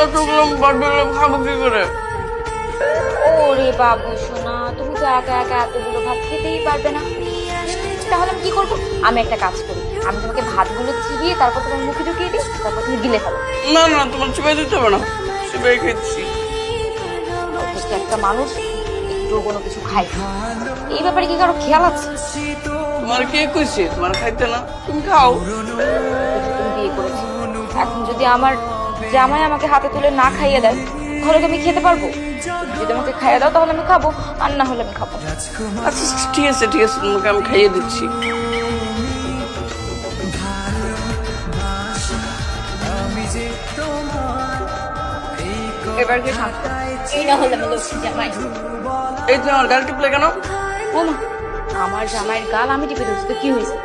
এতগুলো বড্ডগুলো খাবো কি করে? ওরে বাবু সোনা, তুমি তো একা একা এতগুলো ভাত খেতেই পারবে না। তাহলে আমি কি করবো? আমি একটা কাজ করি, আমি তোমাকে ভাতগুলো চিবিয়ে তারপর তোমার মুখে ঢুকিয়ে দিই, তারপর তুমি গিলে ফেলো। না না, তোমার চিবাই দিতে হবে না, চিবাই খেয়েছি। অথচ একটা মানুষ একটু কোনো কিছু খায় না। এই ব্যাপারে কি কারো খেয়াল আছে? তোমার কে কইছে তোমার খাইতে না? তুমি খাও। তুমি বিয়ে করেছি, এখন যদি আমার জামাই আমাকে হাতে তুলে না খাইয়ে দেয় তাহলে তো আমি খেতে পারবো? যদি আমাকে খাইয়ে দাও তাহলে আমি খাবো, আর না হলে আমি খাবো না। আচ্ছা ঠিক আছে ঠিক আছে, তোমাকে আমি খাইয়ে দিচ্ছি। এবার কি শান্ত, এই না হলে আমি লক্ষ্মী জামাই। এই তুমি আমার গাল টিপলে কেন? ও মা, আমার জামাইয়ের গাল আমি টিপে ধরছি তো কি হয়েছে?